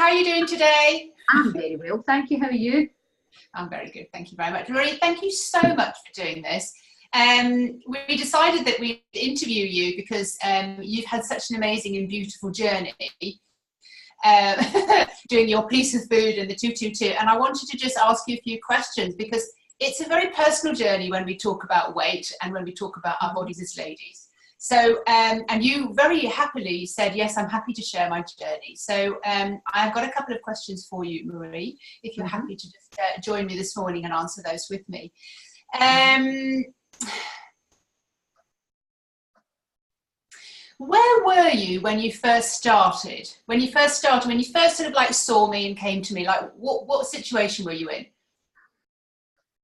are you doing today? I'm very well, thank you. How are you? I'm very good, thank you very much. Marie, thank you so much for doing this. We decided that we'd interview you because you've had such an amazing and beautiful journey doing your piece of food and the 222, and I wanted to just ask you a few questions because it's a very personal journey when we talk about weight and when we talk about our bodies as ladies. So, and you very happily said, yes, I'm happy to share my journey. So I've got a couple of questions for you, Marie, if you're happy to just join me this morning and answer those with me. Where were you when you first started? When you first sort of like saw me and came to me, like what situation were you in?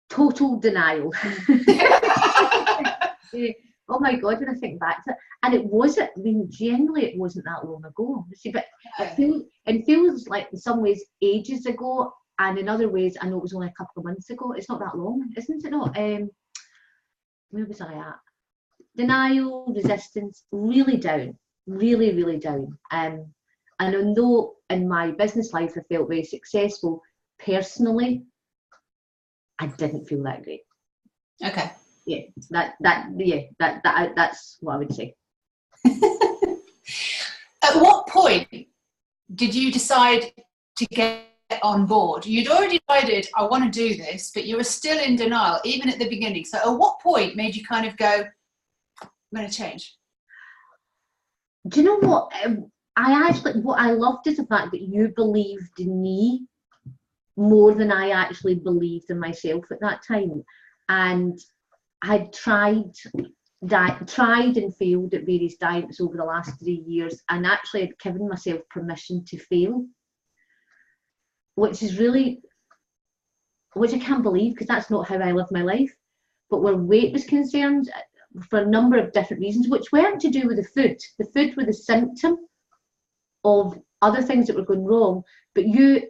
Total denial. Oh my God, when I think back to it, and it wasn't, I mean, generally it wasn't that long ago. See, but it feels like in some ways ages ago, and in other ways I know it was only a couple of months ago. It's not that long, isn't it? Not. Where was I at? Denial, resistance, really down, really down. And although in my business life I felt very successful, personally, I didn't feel that great. Okay. Yeah, that's what I would say. At what point did you decide to get on board? You'd already decided, I want to do this, but you were still in denial, even at the beginning. So at what point made you kind of go, I'm going to change? Do you know what? What I loved is the fact that you believed in me more than I actually believed in myself at that time. And I'd tried and failed at various diets over the last 3 years, and actually had given myself permission to fail, which I can't believe, because that's not how I live my life. But where weight was concerned, for a number of different reasons, which weren't to do with the food were the symptom of other things that were going wrong, but you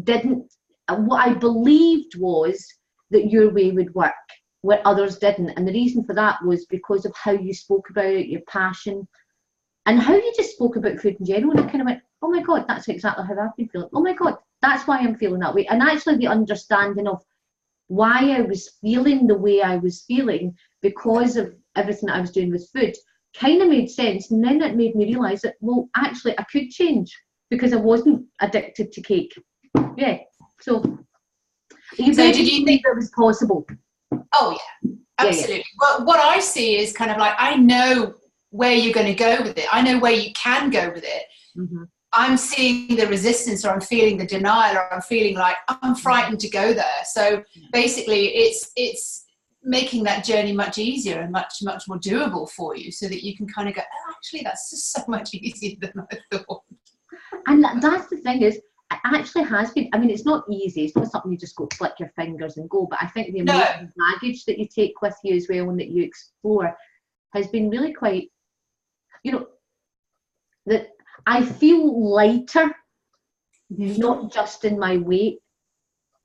didn't. What I believed was that your way would work where others didn't, and the reason for that was because of how you spoke about it, your passion, and how you just spoke about food in general. And I kind of went, oh my God, that's exactly how I've been feeling. Oh my God, that's why I'm feeling that way. And actually the understanding of why I was feeling the way I was feeling because of everything that I was doing with food kind of made sense. And then it made me realise that, well, actually I could change because I wasn't addicted to cake. Yeah. So did you think it was possible? Oh yeah, absolutely. Yeah. Well, what I see is kind of like, I know where you're going to go with it. I know where you can go with it. Mm-hmm. I'm seeing the resistance, or I'm feeling the denial, or I'm feeling like I'm frightened to go there. So basically it's making that journey much easier and much more doable for you, so that you can kind of go, oh, actually that's just so much easier than I thought. And that's the thing, is it actually has been. I mean, it's not easy. It's not something you just go click your fingers and go. But I think the amazing baggage that you take with you as well, and that you explore, has been really quite, that I feel lighter, not just in my weight,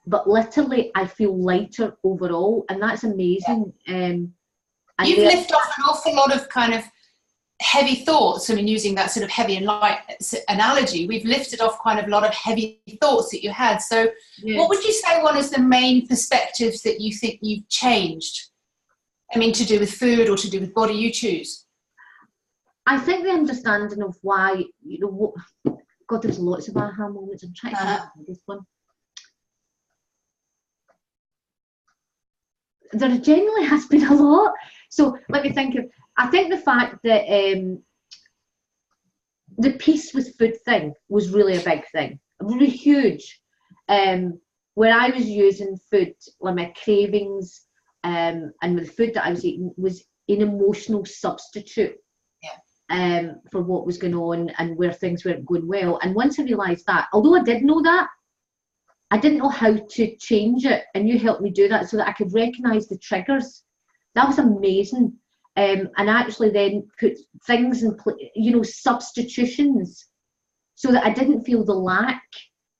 but literally I feel lighter overall, and that's amazing. Yeah. You've lifted off an awful lot of kind of heavy thoughts. I mean, using that sort of heavy and light analogy, we've lifted off kind of a lot of heavy thoughts that you had. So what would you say one is the main perspectives that you think you've changed? I mean, to do with food or to do with body, you choose. I think the understanding of why, God, there's lots of aha moments. I'm trying to find this one. There generally has been a lot. So let me think of, I think the fact that the peace with food thing was really a big thing, really huge. Where I was using food, like my cravings, and with the food that I was eating, was an emotional substitute for what was going on and where things weren't going well. And once I realised that, although I did know that, I didn't know how to change it, and you helped me do that so that I could recognise the triggers. That was amazing. And actually then put things in, substitutions, so that I didn't feel the lack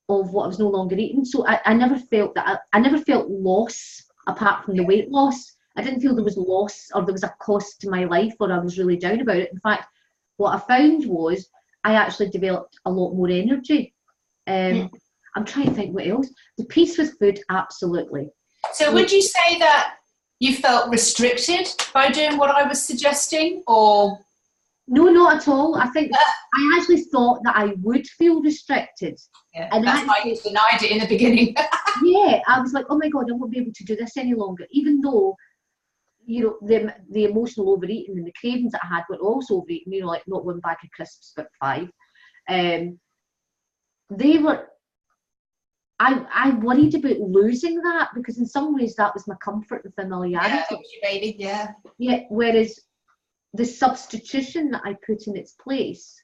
of what I was no longer eating. So I never felt that, I never felt loss apart from the weight loss. I didn't feel there was loss or there was a cost to my life or I was really down about it. In fact, what I found was I actually developed a lot more energy. I'm trying to think what else. The peace with food, absolutely. So would you say that you felt restricted by doing what I was suggesting, or? No, not at all. I think I actually thought that I would feel restricted. Yeah, and that's why you denied it in the beginning. Yeah, I was like, oh my God, I won't be able to do this any longer. Even though, you know, the emotional overeating and the cravings that I had were also overeating, you know, like not one bag of crisps, but 5. They were, I worried about losing that, because in some ways that was my comfort and familiarity. Yeah, that was your baby, yeah. Yeah, whereas the substitution that I put in its place,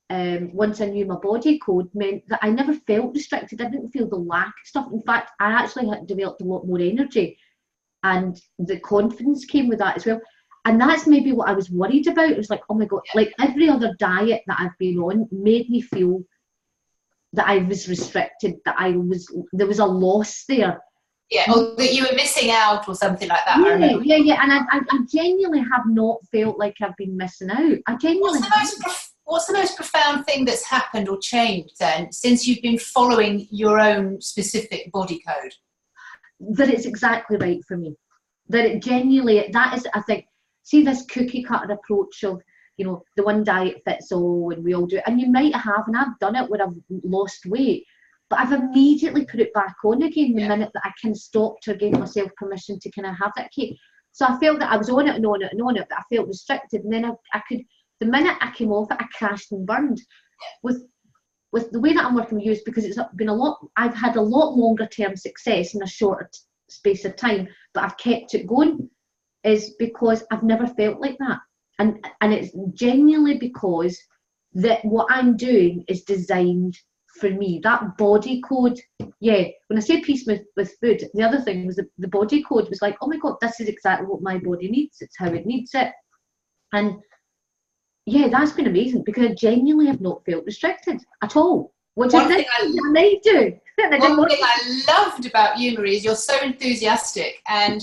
once I knew my body code, meant that I never felt restricted. I didn't feel the lack of stuff. In fact, I actually had developed a lot more energy, and the confidence came with that as well. And that's maybe what I was worried about. It was like, oh my God, like every other diet that I've been on made me feel that I was restricted, that there was a loss there. Yeah, or that you were missing out or something like that. Yeah. And I genuinely have not felt like I've been missing out. I genuinely What's the most profound thing that's happened or changed then since you've been following your own specific body code? That it's exactly right for me. That it genuinely, that is, I think, see this cookie cutter approach of, you know, the one diet fits all and we all do it. And you might have, and I've done it where I've lost weight, but I've immediately put it back on again the minute that I can stop to give myself permission to kind of have that cake. So I felt that I was on it and on it and on it, but I felt restricted. And then I could, the minute I came off it, I crashed and burned. With the way that I'm working with you, is because it's been I've had a lot longer term success in a shorter space of time, but I've kept it going, is because I've never felt like that. And it's genuinely because that what I'm doing is designed for me. That body code, when I say peace with food, the other thing was the body code was like, oh my God, this is exactly what my body needs. It's how it needs it. And yeah, that's been amazing, because I genuinely have not felt restricted at all. Which I might do. One thing I loved about you, Marie, is you're so enthusiastic, and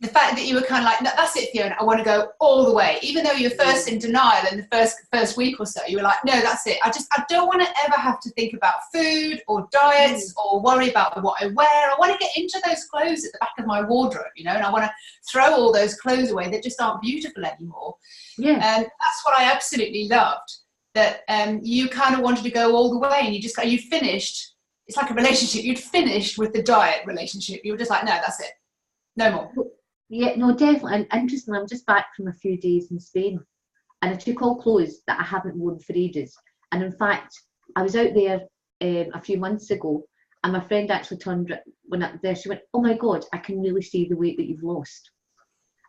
the fact that you were kind of like, no, that's it, Fiona, I want to go all the way. Even though you were first in denial in the first week or so, you were like, no, that's it. I don't want to ever have to think about food or diets or worry about what I wear. I want to get into those clothes at the back of my wardrobe, you know, and I want to throw all those clothes away that just aren't beautiful anymore. Yeah. And that's what I absolutely loved, that you kind of wanted to go all the way, and you finished. It's like a relationship. You'd finished with the diet relationship. You were just like, no, that's it. No more. Yeah, no, definitely. And interestingly, I'm just back from a few days in Spain, and I took all clothes that I haven't worn for ages. And in fact, I was out there a few months ago, and my friend actually turned when I was there. She went, "Oh my God, I can really see the weight that you've lost."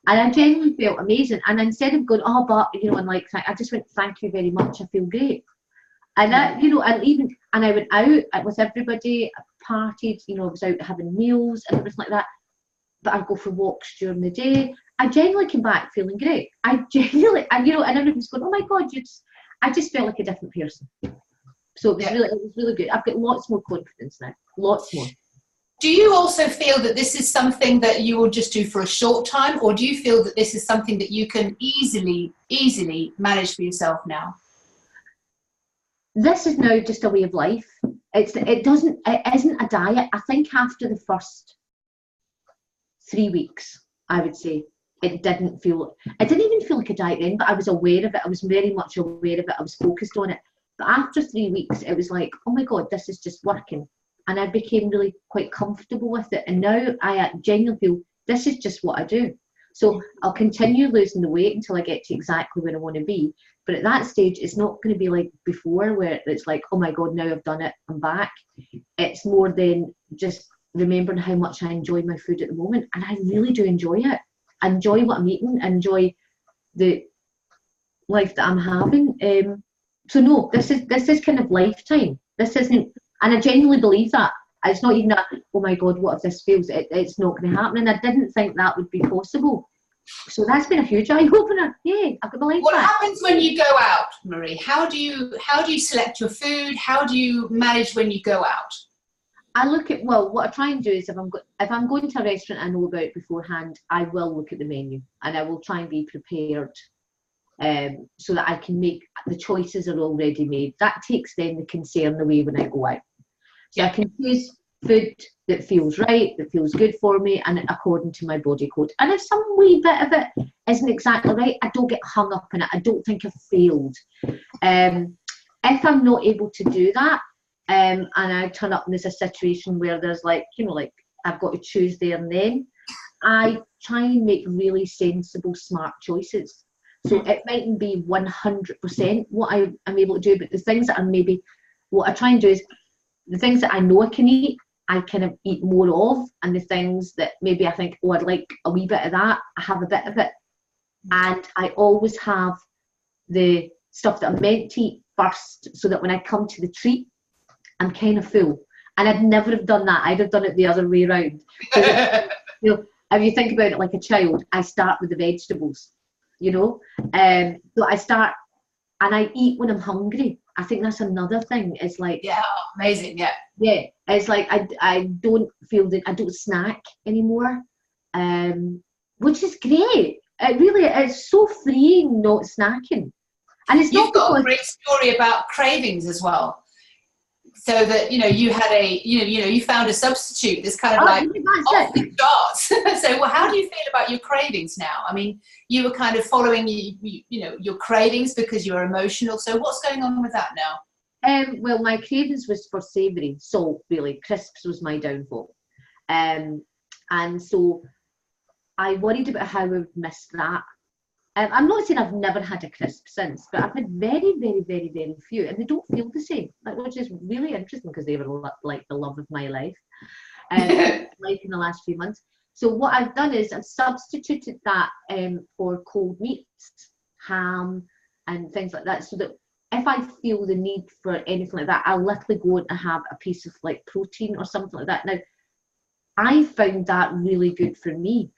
And I genuinely felt amazing. And instead of going, "Oh, but you know," and like, I just went, "Thank you very much. I feel great." And that, you know, and I went out with everybody, I partied, you know, I was out having meals and everything like that. But I'd go for walks during the day. I genuinely came back feeling great. And you know, and everyone's going, "Oh my God, I just felt like a different person." So it was really good. I've got lots more confidence now, lots more. Do you also feel that this is something that you will just do for a short time, or do you feel that this is something that you can easily manage for yourself now? This is now just a way of life. It isn't a diet. I think after the first 3 weeks, I would say, it didn't even feel like a diet then, but I was aware of it. I was very much aware of it. I was focused on it. But after 3 weeks, it was like, oh my God, this is just working. And I became really quite comfortable with it. And now I genuinely feel this is just what I do. So I'll continue losing the weight until I get to exactly where I want to be. But at that stage, it's not going to be like before, where it's like, oh my God, now I've done it, I'm back. It's more than just remembering how much I enjoy my food at the moment. And I really do enjoy it. I enjoy what I'm eating. I enjoy the life that I'm having. So no, this is kind of lifetime. This isn't, and I genuinely believe that. It's not even a, oh my God, what if this fails? It's not going to happen. And I didn't think that would be possible. So that's been a huge eye-opener. Yeah, I can believe what that. What happens when you go out, Marie? How do you select your food? How do you manage when you go out? I look at, well, what I try and do is if I'm going to a restaurant I know about beforehand, I will look at the menu and I will try and be prepared so that I can make the choices are already made. That takes then the concern away when I go out. So I can choose food that feels right, that feels good for me, and according to my body code. And if some wee bit of it isn't exactly right, I don't get hung up in it. I don't think I've failed. If I'm not able to do that, and I turn up and there's a situation where there's like, you know, like I've got to choose there and then, I try and make really sensible, smart choices. So it mightn't be 100% what I am able to do, but the things that are maybe, what I try and do is the things that I know I can eat, I kind of eat more of, and the things that maybe I think, oh, I'd like a wee bit of that, I have a bit of it. And I always have the stuff that I'm meant to eat first, so that when I come to the treat, I'm kind of full. And I'd never have done that. I'd have done it the other way around. You know, if you think about it like a child, I start with the vegetables, you know. So I start, and I eat when I'm hungry. I think that's another thing. It's like, yeah, amazing, yeah. Yeah, it's like I don't feel that I don't snack anymore, which is great. It really is so freeing not snacking. And it's You've not got because a great story about cravings as well. So that, you know, you had you found a substitute that's kind of like off the charts. So, well, how do you feel about your cravings now? I mean, you were kind of following your cravings because you're emotional. So what's going on with that now? Well, my cravings was for savoury, salt, really. Crisps was my downfall. And so I worried about how I would miss that. I'm not saying I've never had a crisp since, but I've had very, very, very, very few, and they don't feel the same, which is really interesting because they were like the love of my life, life in the last few months. So what I've done is I've substituted that for cold meats, ham, and things like that, so that if I feel the need for anything like that, I'll literally go and have a piece of like protein or something like that. Now, I found that really good for me,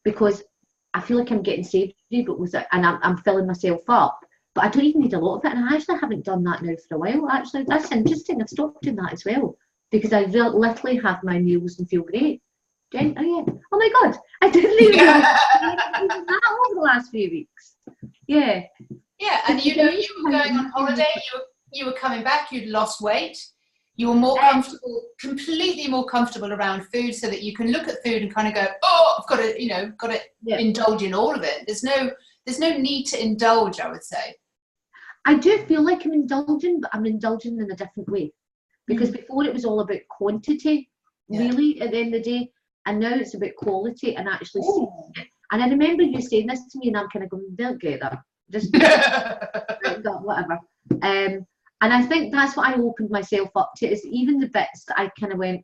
because I feel like I'm getting savoury, but with it, and I'm filling myself up. But I don't even need a lot of it, and I actually haven't done that now for a while. Actually, that's interesting. I've stopped doing that as well, because I literally have my meals and feel great. Oh yeah. Oh my God, I didn't even know that over the last few weeks. Yeah. Yeah, and you were going on holiday. You were coming back. You'd lost weight. You were more comfortable, completely more comfortable around food, so that you can look at food and kind of go, oh, I've got to, indulge in all of it. There's no need to indulge, I would say. I do feel like I'm indulging, but I'm indulging in a different way. Because before it was all about quantity, really, at the end of the day, and now it's about quality and actually seeing it. And I remember you saying this to me, and I'm kind of going, don't get that. Just whatever. And I think that's what I opened myself up to, is even the bits that I kind of went,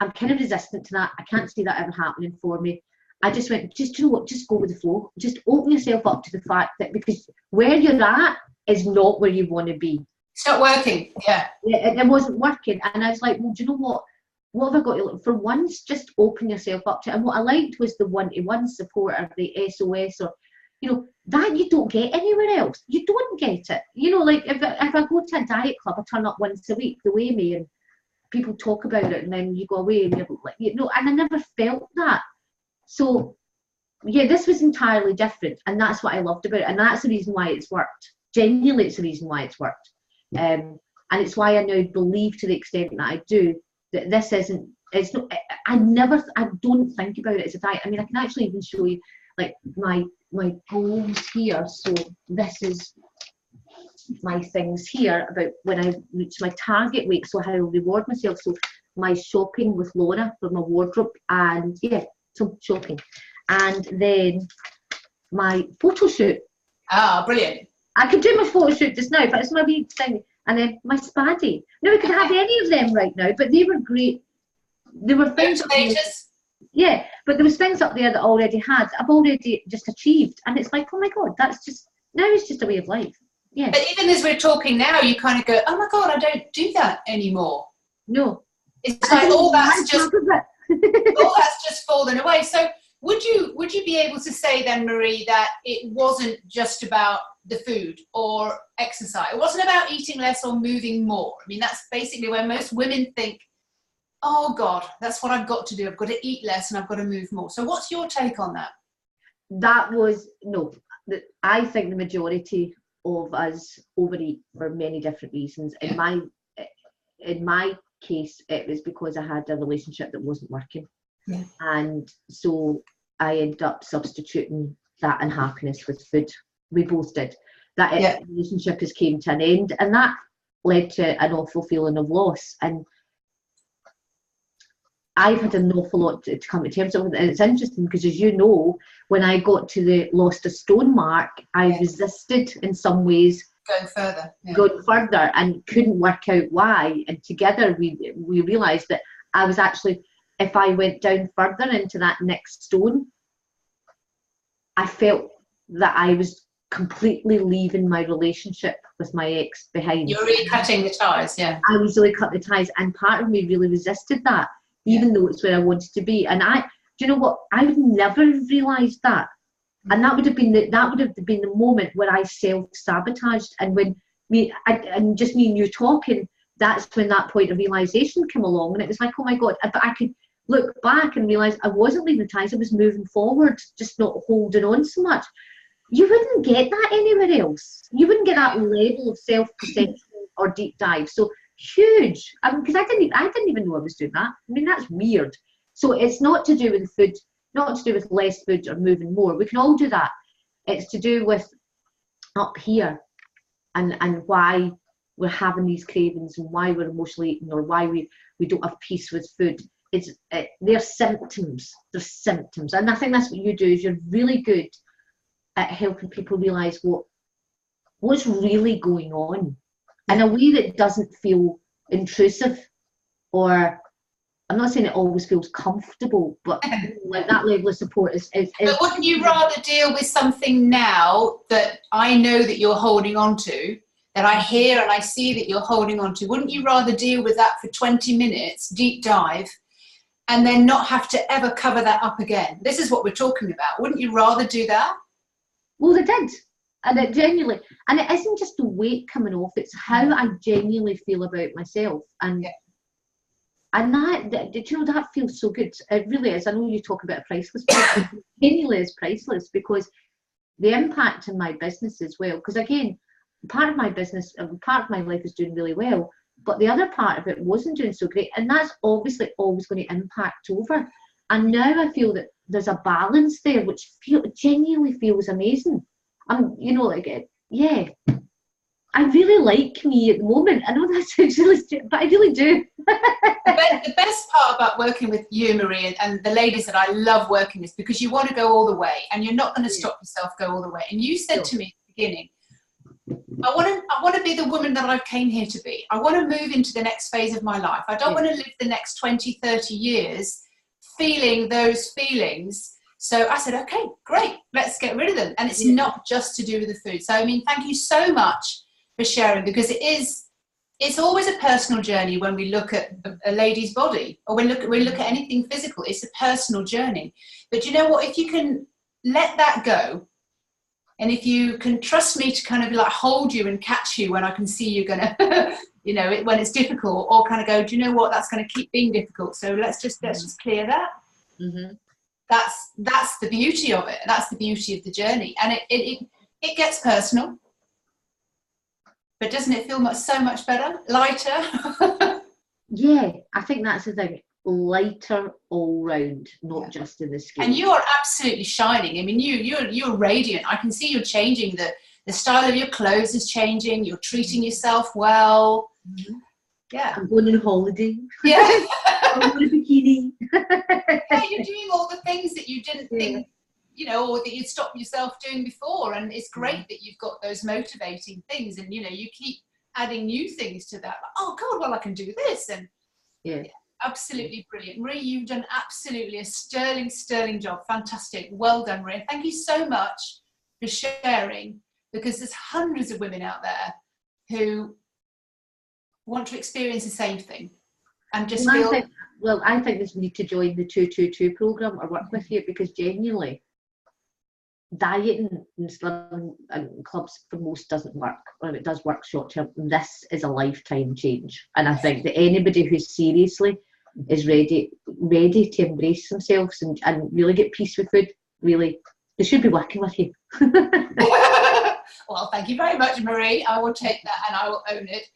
I'm kind of resistant to that. I can't see that ever happening for me. I just went, you know what, just go with the flow. Just open yourself up to the fact that, because where you're at is not where you want to be. It's not working, yeah. It wasn't working. And I was like, well, do you know what? What have I got to look for? Once, just open yourself up to it. And what I liked was the one-to-one support, or the SOS, or, you know, that you don't get anywhere else. You don't get it. You know, like if I go to a diet club, I turn up once a week, they weigh me, and people talk about it, and then you go away, and you're like, you know, and I never felt that. So, yeah, this was entirely different, and that's what I loved about it, and that's the reason why it's worked. Genuinely, it's the reason why it's worked. And it's why I now believe, to the extent that I do, that this isn't, it's not, I don't think about it as a diet. I mean, I can actually even show you, like, my goals here. So this is my things here about when I reach my target weight, so how I reward myself. So my shopping with Laura for my wardrobe, and yeah, so shopping, and then my photo shoot. Ah, brilliant. I could do my photo shoot just now, but it's my wee thing. And then my spa day. Now, we could have any of them right now, but they were great. There were things. Yeah, but there was things up there that I already had. I've already just achieved, and it's like, oh my God, that's just, now it's just a way of life. Yeah. But even as we're talking now, you kind of go, oh my God, I don't do that anymore. No. It's like all that's just fallen away. So would you be able to say then, Marie, that it wasn't just about the food or exercise? It wasn't about eating less or moving more. I mean, that's basically where most women think, oh God, that's what I've got to do. I've got to eat less and I've got to move more. So what's your take on that? That was, no, I think the majority of us overeat for many different reasons. In my case, it was because I had a relationship that wasn't working. Yeah. And so I ended up substituting that unhappiness with food. We both did. That relationship has came to an end, and that led to an awful feeling of loss. And I've had an awful lot to come to terms with. And it's interesting because, as you know, when I got to the lost a stone mark, I resisted in some ways going further and couldn't work out why. And together we realised that I was actually, if I went down further into that next stone, I felt that I was completely leaving my relationship with my ex behind. You're really cutting the ties, yeah. I was really cutting the ties, and part of me really resisted that, even though it's where I wanted to be. And do you know what? I would never have realised that. And that would have been the moment where I self-sabotaged. And when me and you talking, that's when that point of realisation came along, and it was like, oh my God, but I could look back and realise I wasn't leaving the ties, I was moving forward, just not holding on so much. You wouldn't get that anywhere else. You wouldn't get that level of self-perception or deep dive. So huge. Because I didn't even know I was doing that. I mean, that's weird. So it's not to do with food, not to do with less food or moving more. We can all do that. It's to do with up here and why we're having these cravings and why we're emotionally eating, or why we don't have peace with food. They're symptoms. They're symptoms. And I think that's what you do, is you're really good at helping people realise what's really going on in a way that doesn't feel intrusive, or I'm not saying it always feels comfortable, but like that level of support is But wouldn't you rather deal with something now that I know that you're holding on to, that I hear and I see that you're holding on to? Wouldn't you rather deal with that for 20 minutes, deep dive, and then not have to ever cover that up again? This is what we're talking about. Wouldn't you rather do that? Well, they did. And it genuinely, and it isn't just the weight coming off, it's how I genuinely feel about myself. And that, you know, that feels so good. It really is. I know you talk about a priceless price. It genuinely is priceless, because the impact in my business as well, because again, part of my business, part of my life is doing really well, but the other part of it wasn't doing so great, and that's obviously always going to impact over. And now I feel that there's a balance there, which genuinely feels amazing. You know, like, I really like me at the moment. I know that sounds really stupid, but I really do. The best part about working with you, Marie, and the ladies that I love working with, because you want to go all the way, and you're not going to stop yourself go all the way. And you said to me at the beginning, I want to be the woman that I came here to be. I want to move into the next phase of my life. I don't want to live the next 20, 30 years feeling those feelings. So I said, okay, great, let's get rid of them. And it's not just to do with the food. So, I mean, thank you so much for sharing, because it's always a personal journey when we look at a lady's body, or we look at anything physical. It's a personal journey. But you know what? If you can let that go, and if you can trust me to kind of like hold you and catch you when I can see you going to, you know, when it's difficult, or kind of go, do you know what? That's going to keep being difficult. So let's just clear that. Mm-hmm. That's the beauty of it. That's the beauty of the journey. And it gets personal, but doesn't it feel so much better, lighter? Yeah, I think that's the thing. Lighter all round, not just in the skin. And you are absolutely shining. I mean, you're radiant. I can see you're changing. The style of your clothes is changing. You're treating yourself well. Mm-hmm. Yeah. I'm going on holiday. Yeah. I'm going to bikini. Yeah, you're doing all the things that you didn't think, you know, or that you'd stop yourself doing before. And it's great that you've got those motivating things, and, you know, you keep adding new things to that. Like, oh God, well, I can do this. And absolutely brilliant. Marie, you've done absolutely a sterling job. Fantastic. Well done, Marie. Thank you so much for sharing, because there's hundreds of women out there who want to experience the same thing and just I think they need to join the 222 program or work with you, because genuinely dieting and slimming and clubs for most doesn't work, or if it does work short term. This is a lifetime change, and I think that anybody who seriously is ready to embrace themselves and really get peace with food, really They should be working with you. Well, thank you very much, Marie. I will take that and I will own it.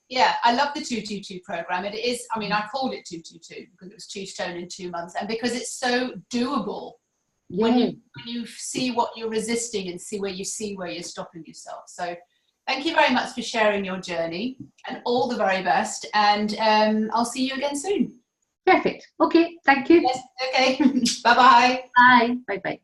Yeah, I love the 222 program. It is, I mean, I called it 222 because it was 2 stone in 2 months, and because it's so doable. When you see what you're resisting and see where you're stopping yourself. So thank you very much for sharing your journey, and all the very best. And I'll see you again soon. Perfect. Okay, thank you. Yes, okay. Bye-bye. Bye. Bye-bye.